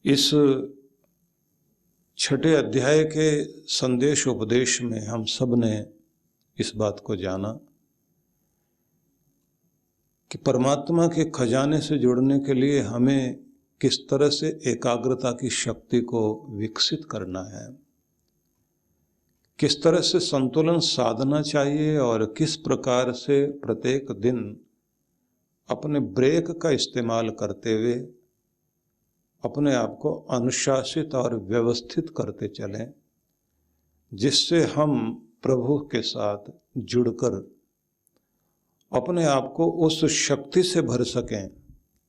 इस छठे अध्याय के संदेश उपदेश में हम सब ने इस बात को जाना कि परमात्मा के खजाने से जुड़ने के लिए हमें किस तरह से एकाग्रता की शक्ति को विकसित करना है, किस तरह से संतुलन साधना चाहिए और किस प्रकार से प्रत्येक दिन अपने ब्रेक का इस्तेमाल करते हुए अपने आप को अनुशासित और व्यवस्थित करते चलें, जिससे हम प्रभु के साथ जुड़कर अपने आप को उस शक्ति से भर सकें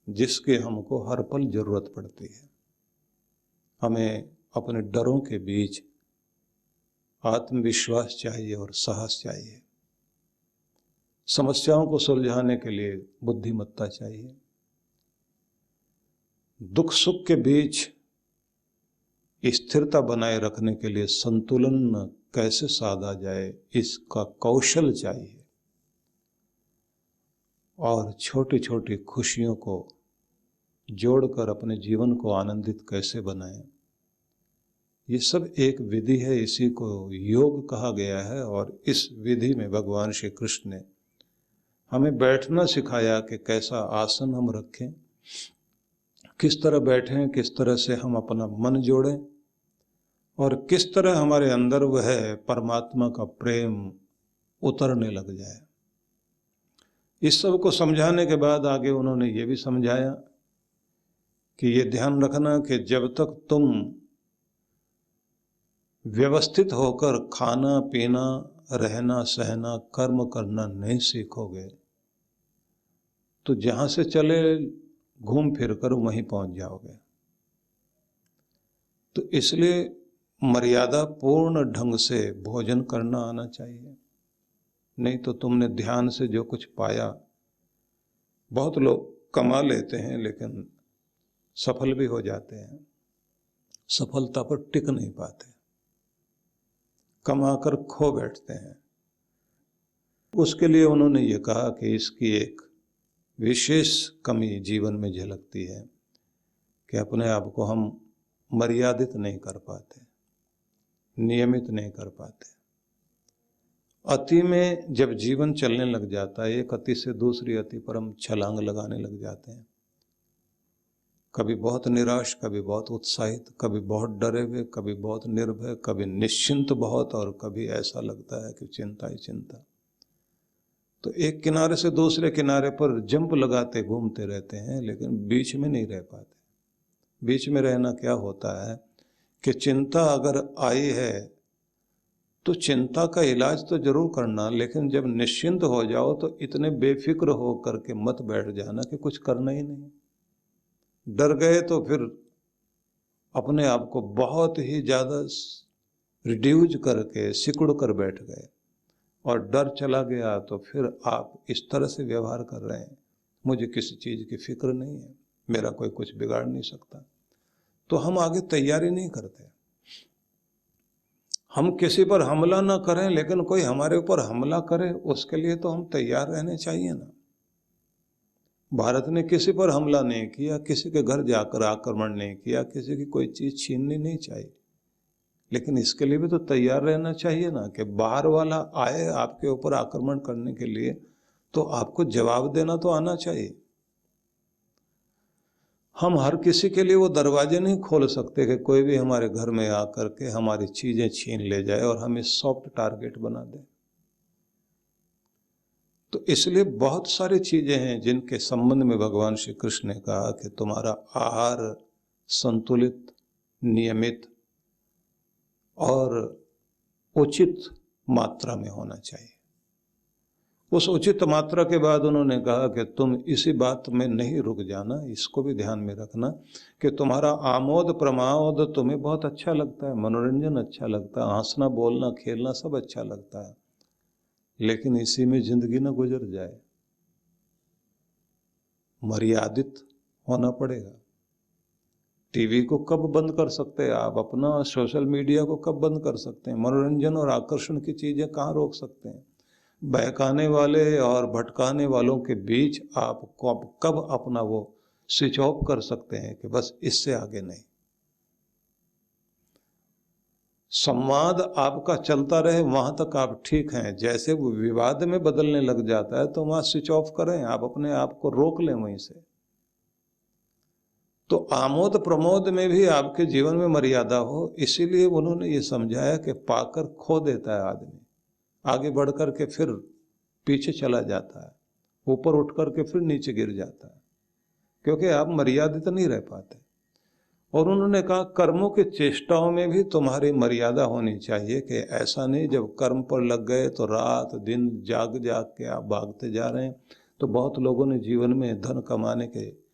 जिसकी हमको हर पल जरूरत पड़ती है। हमें अपने डरों के बीच आत्मविश्वास चाहिए और साहस चाहिए। समस्याओं को सुलझाने के लिए बुद्धिमत्ता चाहिए। दुख सुख के बीच स्थिरता बनाए रखने के लिए संतुलन कैसे साधा जाए, इसका कौशल चाहिए। और छोटी छोटी खुशियों को जोड़कर अपने जीवन को आनंदित कैसे बनाएं, ये सब एक विधि है। इसी को योग कहा गया है। और इस विधि में भगवान श्री कृष्ण ने हमें बैठना सिखाया कि कैसा आसन हम रखें, किस तरह बैठें, किस तरह से हम अपना मन जोड़ें और किस तरह हमारे अंदर वह परमात्मा का प्रेम उतरने लग जाए। इस सब को समझाने के बाद आगे उन्होंने ये भी समझाया कि ये ध्यान रखना कि जब तक तुम व्यवस्थित होकर खाना पीना, रहना सहना, कर्म करना नहीं सीखोगे तो जहां से चले घूम फिर कर वहीं पहुंच जाओगे। तो इसलिए मर्यादा पूर्ण ढंग से भोजन करना आना चाहिए। नहीं तो तुमने ध्यान से जो कुछ पाया, बहुत लोग कमा लेते हैं लेकिन सफल भी हो जाते हैं, सफलता पर टिक नहीं पाते, कमाकर खो बैठते हैं। उसके लिए उन्होंने ये कहा कि इसकी एक विशेष कमी जीवन में झलकती है कि अपने आप को हम मर्यादित नहीं कर पाते, नियमित नहीं कर पाते। अति में जब जीवन चलने लग जाता है, एक अति से दूसरी अति पर हम छलांग लगाने लग जाते हैं। कभी बहुत निराश, कभी बहुत उत्साहित, कभी बहुत डरे हुए, कभी बहुत निर्भय, कभी निश्चिंत बहुत, और कभी ऐसा लगता है कि चिंता ही चिंता। तो एक किनारे से दूसरे किनारे पर जंप लगाते घूमते रहते हैं लेकिन बीच में नहीं रह पाते। बीच में रहना क्या होता है कि चिंता अगर आई है तो चिंता का इलाज तो जरूर करना, लेकिन जब निश्चिंत हो जाओ तो इतने बेफिक्र हो करके मत बैठ जाना कि कुछ करना ही नहीं। डर गए तो फिर अपने आप को बहुत ही ज़्यादा रिड्यूज करके सिकुड़ कर बैठ गए और डर चला गया तो फिर आप इस तरह से व्यवहार कर रहे हैं, मुझे किसी चीज़ की फिक्र नहीं है, मेरा कोई कुछ बिगाड़ नहीं सकता। तो हम आगे तैयारी नहीं करते। हम किसी पर हमला ना करें लेकिन कोई हमारे ऊपर हमला करे, उसके लिए तो हम तैयार रहने चाहिए ना। भारत ने किसी पर हमला नहीं किया, किसी के घर जाकर आक्रमण नहीं किया, किसी की कोई चीज़ छीननी नहीं चाहिए, लेकिन इसके लिए भी तो तैयार रहना चाहिए ना कि बाहर वाला आए आपके ऊपर आक्रमण करने के लिए तो आपको जवाब देना तो आना चाहिए। हम हर किसी के लिए वो दरवाजे नहीं खोल सकते कि कोई भी हमारे घर में आकर के हमारी चीजें छीन ले जाए और हमें सॉफ्ट टारगेट बना दे। तो इसलिए बहुत सारी चीजें हैं जिनके संबंध में भगवान श्री कृष्ण ने कहा कि तुम्हारा आहार संतुलित, नियमित और उचित मात्रा में होना चाहिए। उस उचित मात्रा के बाद उन्होंने कहा कि तुम इसी बात में नहीं रुक जाना, इसको भी ध्यान में रखना कि तुम्हारा आमोद प्रमोद तुम्हें बहुत अच्छा लगता है, मनोरंजन अच्छा लगता है, हंसना बोलना खेलना सब अच्छा लगता है, लेकिन इसी में जिंदगी ना गुजर जाए। मर्यादित होना पड़ेगा। टीवी को कब बंद कर सकते हैं आप, अपना सोशल मीडिया को कब बंद कर सकते हैं, मनोरंजन और आकर्षण की चीजें कहाँ रोक सकते हैं। बहकाने वाले और भटकाने वालों के बीच आप कब अपना वो स्विच ऑफ कर सकते हैं कि बस इससे आगे नहीं। संवाद आपका चलता रहे वहां तक आप ठीक हैं। जैसे वो विवाद में बदलने लग जाता है तो वहां स्विच ऑफ करें, आप अपने आप को रोक लें वहीं से। तो आमोद प्रमोद में भी आपके जीवन में मर्यादा हो, इसीलिए उन्होंने ये समझाया कि पाकर खो देता है आदमी, आगे बढ़ कर के फिर पीछे चला जाता है, ऊपर उठ करके फिर नीचे गिर जाता है, क्योंकि आप मर्यादित नहीं रह पाते। और उन्होंने कहा कर्मों की चेष्टाओं में भी तुम्हारी मर्यादा होनी चाहिए, कि ऐसा नहीं जब कर्म पर लग गए तो रात दिन जाग जाग के आप भागते जा रहे हैं। तो बहुत लोगों ने जीवन में धन कमाने के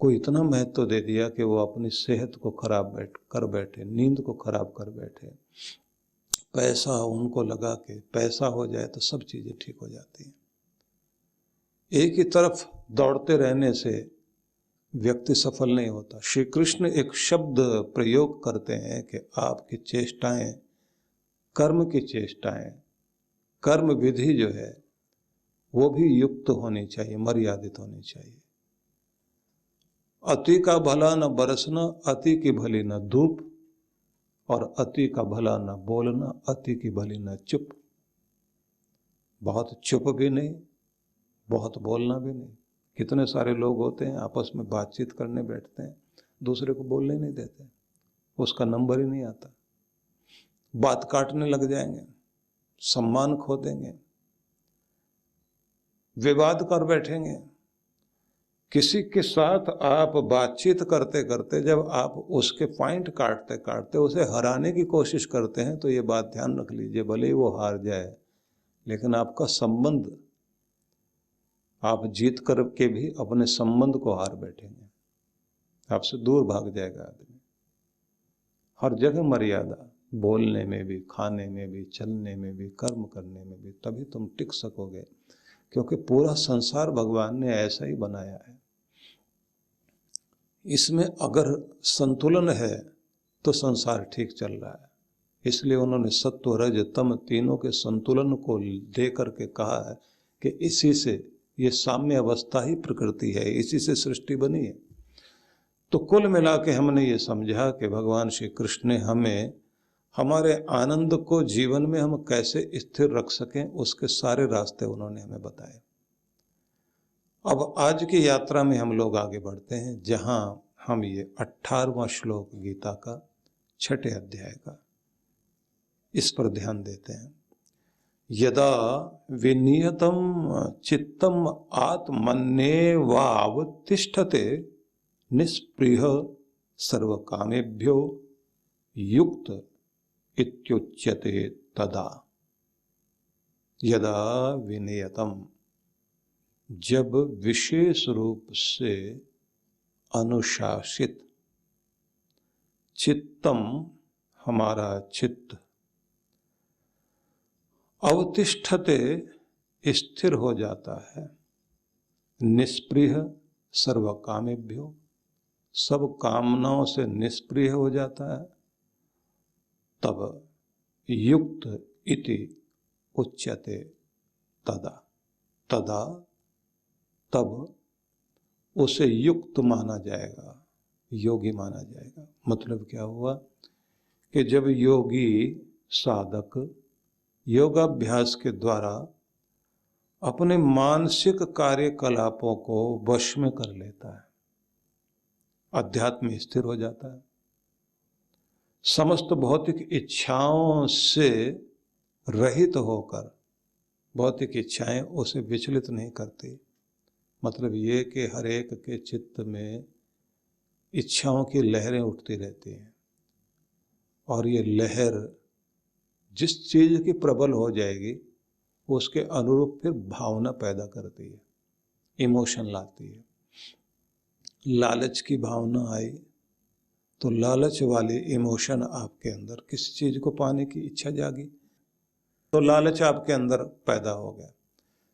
को इतना महत्व दे दिया कि वो अपनी सेहत को खराब कर बैठे, नींद को खराब कर बैठे। पैसा उनको लगा के पैसा हो जाए तो सब चीजें ठीक हो जाती हैं। एक ही तरफ दौड़ते रहने से व्यक्ति सफल नहीं होता। श्री कृष्ण एक शब्द प्रयोग करते हैं कि आपकी चेष्टाएं, कर्म की चेष्टाएं, कर्म विधि जो है वो भी युक्त होनी चाहिए, मर्यादित होनी चाहिए। अति का भला न बरसना, अति की भली न धूप, और अति का भला न बोलना, अति की भली न चुप। बहुत चुप भी नहीं, बहुत बोलना भी नहीं। कितने सारे लोग होते हैं आपस में बातचीत करने बैठते हैं, दूसरे को बोलने नहीं देते, उसका नंबर ही नहीं आता, बात काटने लग जाएंगे, सम्मान खो देंगे, विवाद कर बैठेंगे। किसी के साथ आप बातचीत करते करते जब आप उसके पॉइंट काटते काटते उसे हराने की कोशिश करते हैं तो ये बात ध्यान रख लीजिए, भले ही वो हार जाए लेकिन आपका संबंध, आप जीत करके भी अपने संबंध को हार बैठेंगे, आपसे दूर भाग जाएगा आदमी। हर जगह मर्यादा, बोलने में भी, खाने में भी, चलने में भी, कर्म करने में भी, तभी तुम टिक सकोगे, क्योंकि पूरा संसार भगवान ने ऐसा ही बनाया है। इसमें अगर संतुलन है तो संसार ठीक चल रहा है। इसलिए उन्होंने सत्व रज तम तीनों के संतुलन को दे करके कहा है कि इसी से ये साम्य अवस्था ही प्रकृति है, इसी से सृष्टि बनी है। तो कुल मिला के हमने ये समझा कि भगवान श्री कृष्ण ने हमें हमारे आनंद को जीवन में हम कैसे स्थिर रख सकें, उसके सारे रास्ते उन्होंने हमें बताए। अब आज की यात्रा में हम लोग आगे बढ़ते हैं, जहां हम ये 18वां श्लोक गीता का 6ठे अध्याय का, इस पर ध्यान देते हैं। यदा विनियतम चित्तम आत्मन्येवावतिष्ठते निस्पृह सर्वकामेभ्यो युक्त इत्युच्यते तदा। यदा विनियतम, जब विशेष रूप से अनुशासित, चित्तम हमारा चित्त, अवतिष्ठते स्थिर हो जाता है, निष्प्रिय सर्व कामेभ्यो, सब कामनाओं से निष्प्रिय हो जाता है, तब युक्त इति उच्यते तदा। तदा, तब उसे युक्त माना जाएगा, योगी माना जाएगा। मतलब क्या हुआ कि जब योगी साधक योगाभ्यास के द्वारा अपने मानसिक कार्यकलापों को वश में कर लेता है, अध्यात्म स्थिर हो जाता है, समस्त भौतिक इच्छाओं से रहित होकर, भौतिक इच्छाएं उसे विचलित नहीं करती। मतलब ये कि हर एक के चित्त में इच्छाओं की लहरें उठती रहती हैं, और ये लहर जिस चीज की प्रबल हो जाएगी उसके अनुरूप फिर भावना पैदा करती है, इमोशन लाती है। लालच की भावना आई तो लालच वाली इमोशन आपके अंदर, किसी चीज को पाने की इच्छा जागी तो लालच आपके अंदर पैदा हो गया।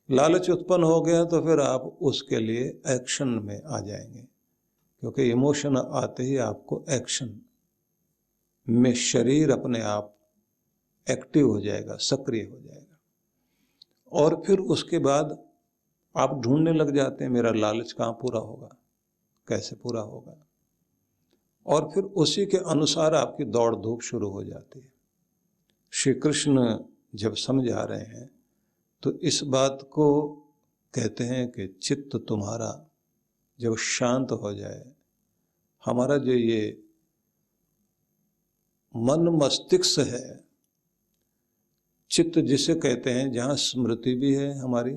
लालच उत्पन्न हो गया तो फिर आप उसके लिए एक्शन में आ जाएंगे, क्योंकि इमोशन आते ही आपको एक्शन में शरीर अपने आप एक्टिव हो जाएगा, सक्रिय हो जाएगा, और फिर उसके बाद आप ढूंढने लग जाते हैं मेरा लालच कहाँ पूरा होगा, कैसे पूरा होगा, और फिर उसी के अनुसार आपकी दौड़ धूप शुरू हो जाती है। श्री कृष्ण जब समझा रहे हैं तो इस बात को कहते हैं कि चित्त तुम्हारा जब शांत हो जाए, हमारा जो ये मन मस्तिष्क है, चित्त जिसे कहते हैं, जहाँ स्मृति भी है हमारी,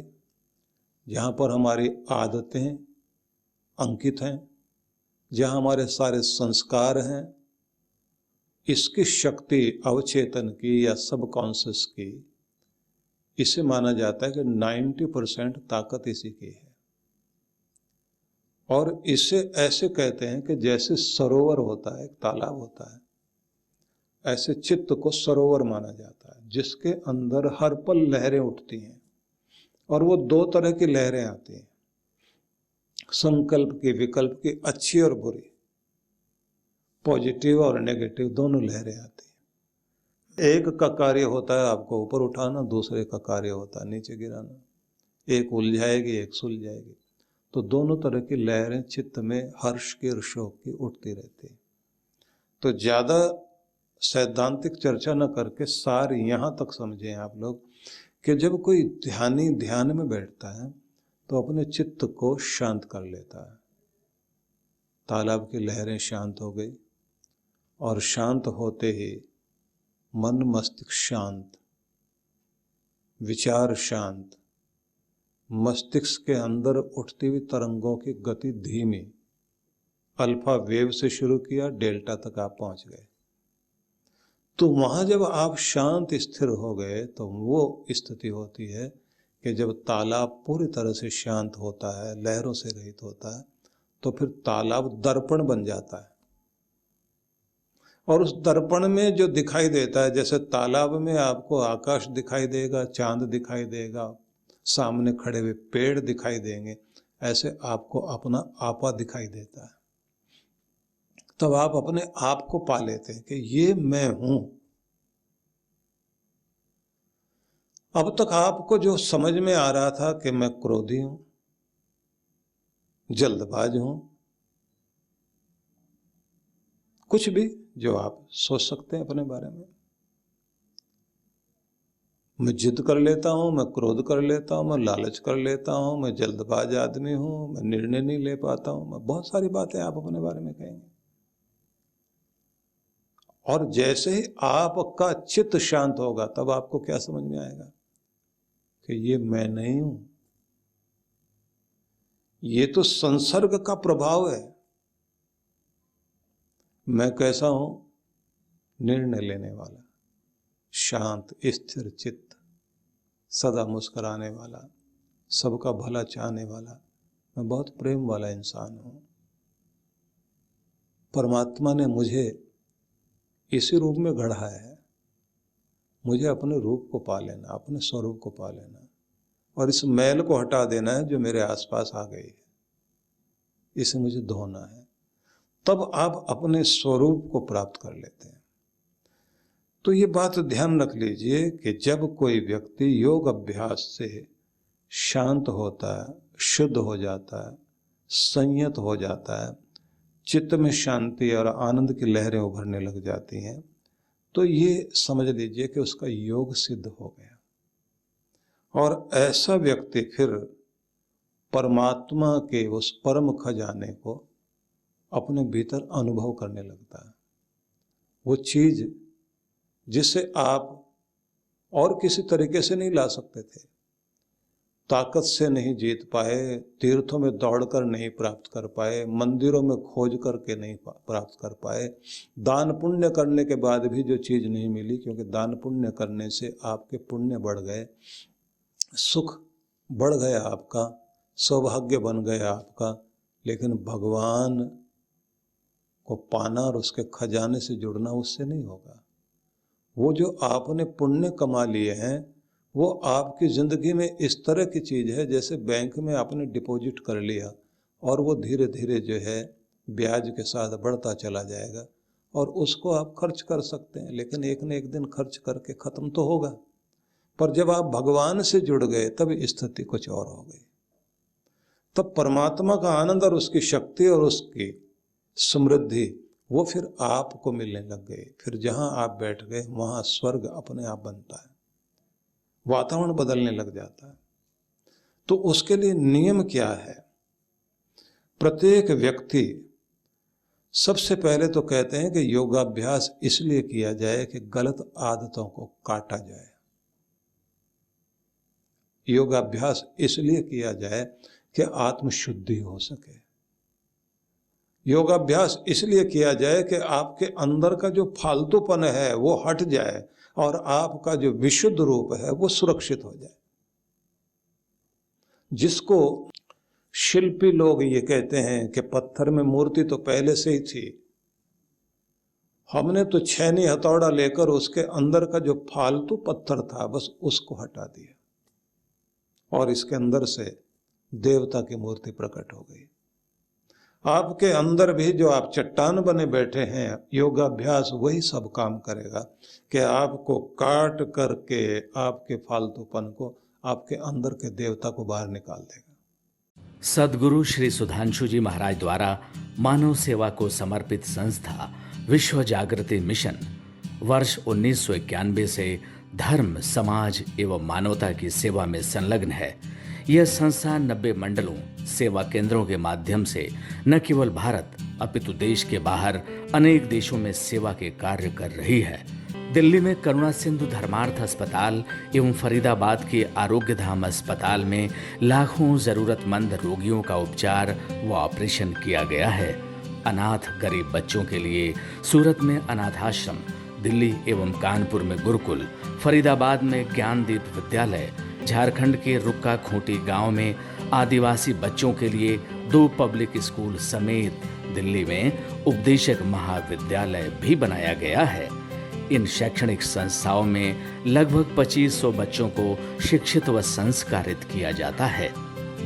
जहाँ पर हमारी आदतें अंकित हैं, जहाँ हमारे सारे संस्कार हैं, इसकी शक्ति अवचेतन की या सबकॉन्शियस की, इसे माना जाता है कि 90% ताकत इसी की है। और इसे ऐसे कहते हैं कि जैसे सरोवर होता है, एक तालाब होता है, ऐसे चित्त को सरोवर माना जाता है, जिसके अंदर हर पल लहरें उठती हैं। और वो दो तरह की लहरें आती हैं, संकल्प की, विकल्प की, अच्छी और बुरी, पॉजिटिव और नेगेटिव, दोनों लहरें आती हैं। एक का कार्य होता है आपको ऊपर उठाना, दूसरे का कार्य होता है नीचे गिराना। एक उलझाएगी, एक सुलझाएगी। तो दोनों तरह की लहरें चित्त में हर्ष की और शोक की उठती रहती है। तो ज़्यादा सैद्धांतिक चर्चा न करके सार यहाँ तक समझें आप लोग कि जब कोई ध्यानी ध्यान में बैठता है तो अपने चित्त को शांत कर लेता है। तालाब की लहरें शांत हो गई और शांत होते ही मन मस्तिष्क शांत, विचार शांत, मस्तिष्क के अंदर उठती हुई तरंगों की गति धीमी, अल्फा वेव से शुरू किया, डेल्टा तक आप पहुंच गए। तो वहां जब आप शांत स्थिर हो गए तो वो स्थिति होती है कि जब तालाब पूरी तरह से शांत होता है, लहरों से रहित होता है, तो फिर तालाब दर्पण बन जाता है। और उस दर्पण में जो दिखाई देता है, जैसे तालाब में आपको आकाश दिखाई देगा, चांद दिखाई देगा, सामने खड़े हुए पेड़ दिखाई देंगे, ऐसे आपको अपना आपा दिखाई देता है। तब आप अपने आप को पा लेते हैं कि ये मैं हूं। अब तक आपको जो समझ में आ रहा था कि मैं क्रोधी हूं, जल्दबाज हूं, कुछ भी जो आप सोच सकते हैं अपने बारे में, मैं जिद कर लेता हूं, मैं क्रोध कर लेता हूं, मैं लालच कर लेता हूं, मैं जल्दबाज आदमी हूं, मैं निर्णय नहीं ले पाता हूं, मैं बहुत सारी बातें आप अपने बारे में कहेंगे। और जैसे ही आपका चित्त शांत होगा तब आपको क्या समझ में आएगा कि ये मैं नहीं हूं, ये तो संसर्ग का प्रभाव है। मैं कैसा हूं? निर्णय लेने वाला, शांत स्थिर चित्त, सदा मुस्कुराने वाला, सबका भला चाहने वाला, मैं बहुत प्रेम वाला इंसान हूं। परमात्मा ने मुझे इसी रूप में गढ़ा है, मुझे अपने रूप को पा लेना, अपने स्वरूप को पा लेना, और इस मैल को हटा देना है जो मेरे आसपास आ गई है, इसे मुझे धोना है। तब आप अपने स्वरूप को प्राप्त कर लेते हैं। तो ये बात ध्यान रख लीजिए कि जब कोई व्यक्ति योग अभ्यास से शांत होता है, शुद्ध हो जाता है, संयत हो जाता है, चित्त में शांति और आनंद की लहरें उभरने लग जाती हैं, तो ये समझ लीजिए कि उसका योग सिद्ध हो गया। और ऐसा व्यक्ति फिर परमात्मा के उस परम खजाने को अपने भीतर अनुभव करने लगता है। वो चीज जिसे आप और किसी तरीके से नहीं ला सकते थे, ताकत से नहीं जीत पाए, तीर्थों में दौड़कर नहीं प्राप्त कर पाए, मंदिरों में खोज करके नहीं प्राप्त कर पाए, दान पुण्य करने के बाद भी जो चीज़ नहीं मिली, क्योंकि दान पुण्य करने से आपके पुण्य बढ़ गए, सुख बढ़ गया आपका, सौभाग्य बन गया आपका, लेकिन भगवान को पाना और उसके खजाने से जुड़ना उससे नहीं होगा। वो जो आपने पुण्य कमा लिए हैं वो आपकी ज़िंदगी में इस तरह की चीज़ है जैसे बैंक में आपने डिपॉजिट कर लिया और वो धीरे धीरे जो है ब्याज के साथ बढ़ता चला जाएगा और उसको आप खर्च कर सकते हैं, लेकिन एक न एक दिन खर्च करके ख़त्म तो होगा। पर जब आप भगवान से जुड़ गए तब स्थिति कुछ और हो गई। तब परमात्मा का आनंद और उसकी शक्ति और उसकी समृद्धि वो फिर आपको मिलने लग गए। फिर जहां आप बैठ गए वहां स्वर्ग अपने आप बनता है, वातावरण बदलने लग जाता है। तो उसके लिए नियम क्या है? प्रत्येक व्यक्ति सबसे पहले तो कहते हैं कि योगाभ्यास इसलिए किया जाए कि गलत आदतों को काटा जाए। योगाभ्यास इसलिए किया जाए कि आत्मशुद्धि हो सके। योगाभ्यास इसलिए किया जाए कि आपके अंदर का जो फालतूपन है वो हट जाए और आपका जो विशुद्ध रूप है वो सुरक्षित हो जाए। जिसको शिल्पी लोग ये कहते हैं कि पत्थर में मूर्ति तो पहले से ही थी, हमने तो छैनी हथौड़ा लेकर उसके अंदर का जो फालतू पत्थर था बस उसको हटा दिया और इसके अंदर से देवता की मूर्ति प्रकट हो गई। आपके अंदर भी जो आप चट्टान बने बैठे हैं, योगाभ्यास वही सब काम करेगा कि आपको काट करके आपके फालतूपन को, आपके अंदर के देवता को बाहर निकाल देगा। सद्गुरु श्री सुधांशु जी महाराज द्वारा मानव सेवा को समर्पित संस्था विश्व जागृति मिशन वर्ष 1991 से धर्म, समाज एवं मानवता की सेवा में संलग्न है। यह संस्था 90 मंडलों, सेवा केंद्रों के माध्यम से न केवल भारत अपितु देश के बाहर अनेक देशों में सेवा के कार्य कर रही है। दिल्ली में करुणा सिंधु धर्मार्थ अस्पताल एवं फरीदाबाद के आरोग्य धाम अस्पताल में लाखों जरूरतमंद रोगियों का उपचार व ऑपरेशन किया गया है। अनाथ गरीब बच्चों के लिए सूरत में अनाथाश्रम, दिल्ली एवं कानपुर में गुरुकुल, फरीदाबाद में ज्ञानदीप विद्यालय, झारखंड के रुक्का खूंटी गांव में आदिवासी बच्चों के लिए 2 पब्लिक स्कूल समेत दिल्ली में उपदेशक महाविद्यालय भी बनाया गया है। इन शैक्षणिक संस्थाओं में लगभग 2500 बच्चों को शिक्षित व संस्कारित किया जाता है।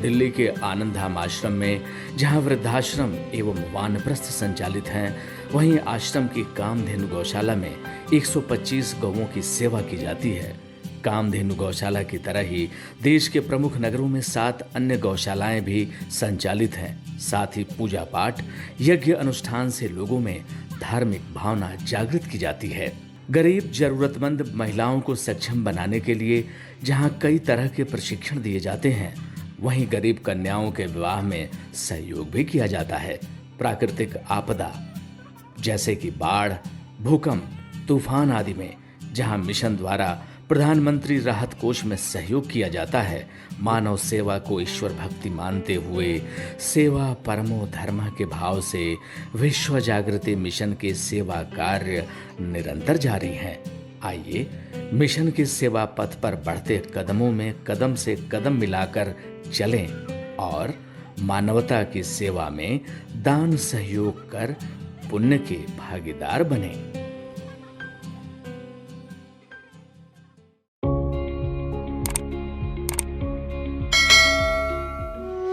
दिल्ली के आनंदधाम आश्रम में जहां वृद्धाश्रम एवं वानप्रस्थ संचालित हैं, वहीं आश्रम की कामधेनु गौशाला में 125 गौओं की सेवा की जाती है। कामधेनु गौशाला की तरह ही देश के प्रमुख नगरों में 7 अन्य गौशालाएं भी संचालित हैं। साथ ही पूजा पाठ, यज्ञ अनुष्ठान से लोगों में धार्मिक भावना जागृत की जाती है। गरीब जरूरतमंद महिलाओं को सक्षम बनाने के लिए जहां कई तरह के प्रशिक्षण दिए जाते हैं, वहीं गरीब कन्याओं के विवाह में सहयोग भी किया जाता है। प्राकृतिक आपदा जैसे कि बाढ़, भूकंप, तूफान आदि में जहां मिशन द्वारा प्रधानमंत्री राहत कोष में सहयोग किया जाता है, मानव सेवा को ईश्वर भक्ति मानते हुए सेवा परमो धर्म के भाव से विश्व जागृति मिशन के सेवा कार्य निरंतर जारी हैं। आइए मिशन के सेवा पथ पर बढ़ते कदमों में कदम से कदम मिलाकर चलें और मानवता की सेवा में दान सहयोग कर पुण्य के भागीदार बनें।